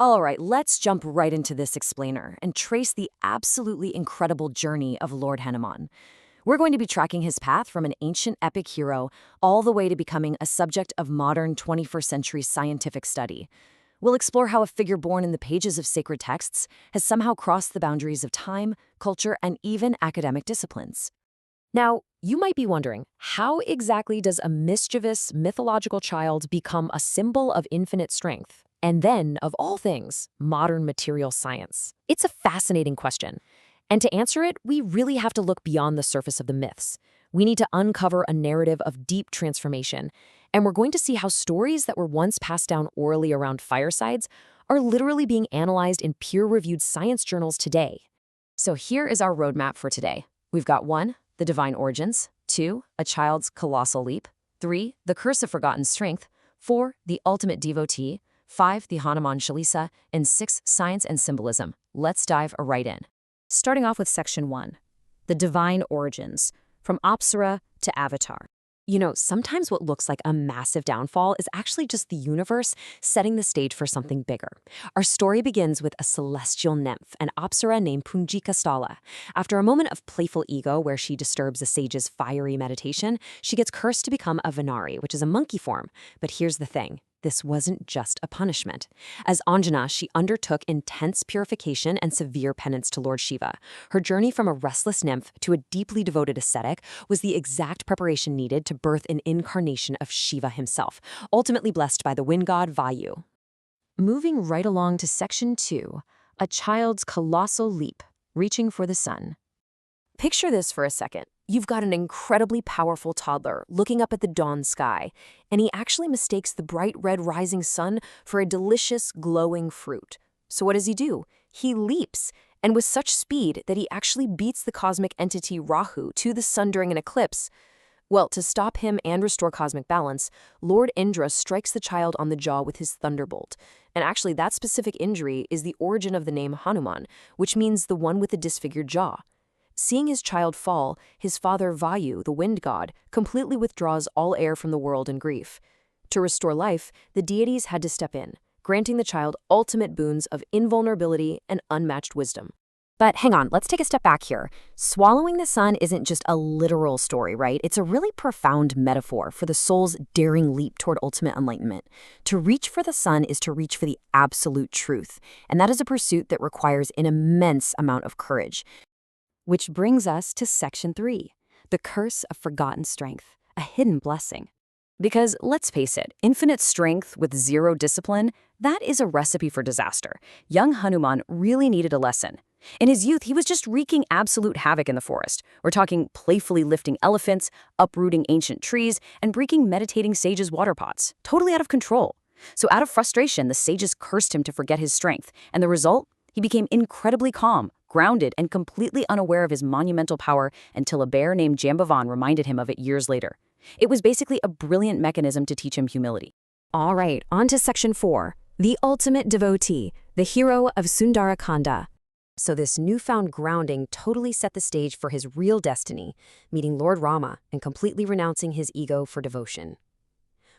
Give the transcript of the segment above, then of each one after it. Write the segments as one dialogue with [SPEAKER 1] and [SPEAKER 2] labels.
[SPEAKER 1] All right, let's jump right into this explainer and trace the absolutely incredible journey of Lord Hanuman. We're going to be tracking his path from an ancient epic hero all the way to becoming a subject of modern 21st century scientific study. We'll explore how a figure born in the pages of sacred texts has somehow crossed the boundaries of time, culture, and even academic disciplines. Now, you might be wondering, how exactly does a mischievous, mythological child become a symbol of infinite strength? And then, of all things, modern material science? It's a fascinating question. And to answer it, we really have to look beyond the surface of the myths. We need to uncover a narrative of deep transformation. And we're going to see how stories that were once passed down orally around firesides are literally being analyzed in peer-reviewed science journals today. So here is our roadmap for today. We've got 1, the divine origins; 2, a child's colossal leap; 3, the curse of forgotten strength; 4, the ultimate devotee; 5, the Hanuman Chalisa; and 6, science and symbolism. Let's dive right in. Starting off with Section 1, the divine origins, from Apsara to Avatar. Sometimes what looks like a massive downfall is actually just the universe setting the stage for something bigger. Our story begins with a celestial nymph, an Apsara named Punjika Stala. After a moment of playful ego where she disturbs a sage's fiery meditation, she gets cursed to become a Vanari, which is a monkey form. But here's the thing. This wasn't just a punishment. As Anjana, she undertook intense purification and severe penance to Lord Shiva. Her journey from a restless nymph to a deeply devoted ascetic was the exact preparation needed to birth an incarnation of Shiva himself, ultimately blessed by the wind god Vayu. Moving right along to Section 2, a child's colossal leap, reaching for the sun. Picture this for a second. You've got an incredibly powerful toddler looking up at the dawn sky, and he actually mistakes the bright red rising sun for a delicious, glowing fruit. So what does he do? He leaps, and with such speed that he actually beats the cosmic entity Rahu to the sun during an eclipse. Well, to stop him and restore cosmic balance, Lord Indra strikes the child on the jaw with his thunderbolt. And actually, that specific injury is the origin of the name Hanuman, which means the one with the disfigured jaw. Seeing his child fall, his father Vayu, the wind god, completely withdraws all air from the world in grief. To restore life, the deities had to step in, granting the child ultimate boons of invulnerability and unmatched wisdom. But hang on, let's take a step back here. Swallowing the sun isn't just a literal story, right? It's a really profound metaphor for the soul's daring leap toward ultimate enlightenment. To reach for the sun is to reach for the absolute truth, and that is a pursuit that requires an immense amount of courage. Which brings us to Section 3, the curse of forgotten strength, a hidden blessing. Because let's face it, infinite strength with zero discipline, that is a recipe for disaster. Young Hanuman really needed a lesson. In his youth, he was just wreaking absolute havoc in the forest. We're talking playfully lifting elephants, uprooting ancient trees, and breaking meditating sages' water pots. Totally out of control. So out of frustration, the sages cursed him to forget his strength, and the result? He became incredibly calm, grounded, and completely unaware of his monumental power until a bear named Jambavan reminded him of it years later. It was basically a brilliant mechanism to teach him humility. All right, on to Section 4, the ultimate devotee, the hero of Sundarakanda. So this newfound grounding totally set the stage for his real destiny, meeting Lord Rama and completely renouncing his ego for devotion.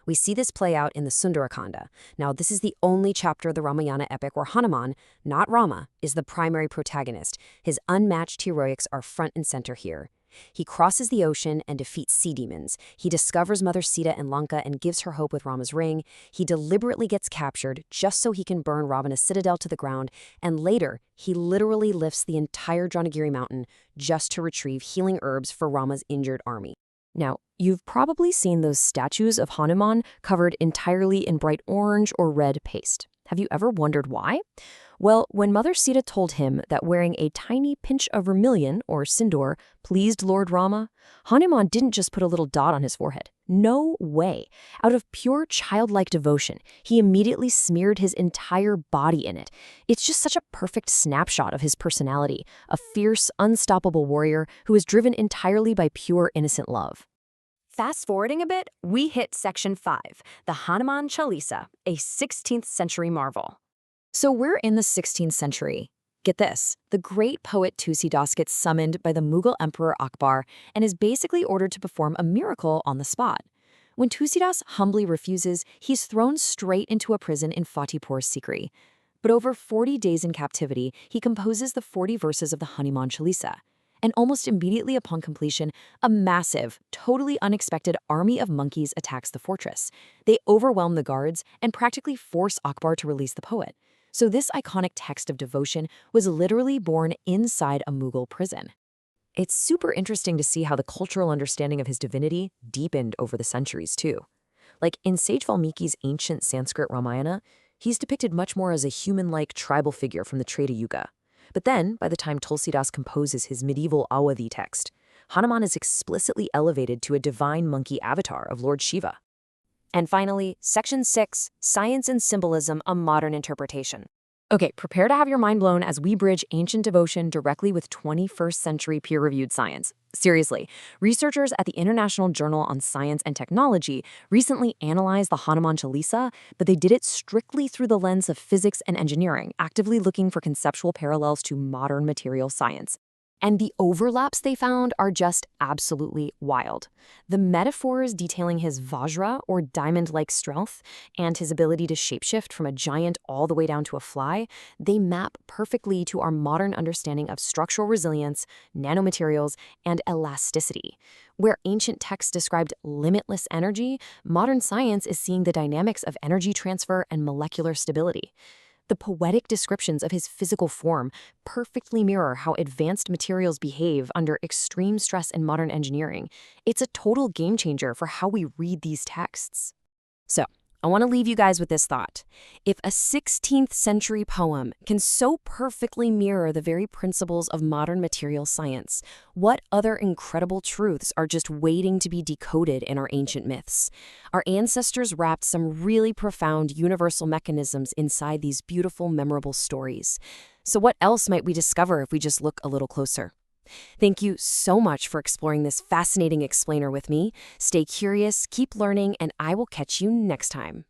[SPEAKER 1] We see this play out in the Sundarakanda. Now, this is the only chapter of the Ramayana epic where Hanuman, not Rama, is the primary protagonist. His unmatched heroics are front and center here. He crosses the ocean and defeats sea demons. He discovers Mother Sita in Lanka and gives her hope with Rama's ring. He deliberately gets captured just so he can burn Ravana's citadel to the ground. And later, he literally lifts the entire Dronagiri mountain just to retrieve healing herbs for Rama's injured army. Now, you've probably seen those statues of Hanuman covered entirely in bright orange or red paste. Have you ever wondered why? Well, when Mother Sita told him that wearing a tiny pinch of vermilion, or sindoor, pleased Lord Rama, Hanuman didn't just put a little dot on his forehead. No way. Out of pure childlike devotion, he immediately smeared his entire body in it. It's just such a perfect snapshot of his personality, a fierce, unstoppable warrior who is driven entirely by pure, innocent love. Fast forwarding a bit, we hit Section 5, the Hanuman Chalisa, a 16th century marvel. So we're in the 16th century. Get this, the great poet Tusidas gets summoned by the Mughal Emperor Akbar and is basically ordered to perform a miracle on the spot. When Tusidas humbly refuses, he's thrown straight into a prison in Fatehpur Sikri. But over 40 days in captivity, he composes the 40 verses of the Hanuman Chalisa. And almost immediately upon completion, a massive, totally unexpected army of monkeys attacks the fortress. They overwhelm the guards and practically force Akbar to release the poet. So this iconic text of devotion was literally born inside a Mughal prison. It's super interesting to see how the cultural understanding of his divinity deepened over the centuries, too. Like in Sage Valmiki's ancient Sanskrit Ramayana, he's depicted much more as a human-like tribal figure from the Treta Yuga. But then, by the time Tulsidas composes his medieval Awadhi text, Hanuman is explicitly elevated to a divine monkey avatar of Lord Shiva. And finally, Section 6, Science and Symbolism, a Modern Interpretation. Okay, prepare to have your mind blown as we bridge ancient devotion directly with 21st century peer-reviewed science. Seriously, researchers at the International Journal on Science and Technology recently analyzed the Hanuman Chalisa, but they did it strictly through the lens of physics and engineering, actively looking for conceptual parallels to modern material science. And the overlaps they found are just absolutely wild. The metaphors detailing his Vajra, or diamond-like strength, and his ability to shapeshift from a giant all the way down to a fly, they map perfectly to our modern understanding of structural resilience, nanomaterials, and elasticity. Where ancient texts described limitless energy, modern science is seeing the dynamics of energy transfer and molecular stability. The poetic descriptions of his physical form perfectly mirror how advanced materials behave under extreme stress in modern engineering. It's a total game changer for how we read these texts. So, I want to leave you guys with this thought. If a 16th century poem can so perfectly mirror the very principles of modern material science, what other incredible truths are just waiting to be decoded in our ancient myths? Our ancestors wrapped some really profound universal mechanisms inside these beautiful, memorable stories. So what else might we discover if we just look a little closer? Thank you so much for exploring this fascinating explainer with me. Stay curious, keep learning, and I will catch you next time.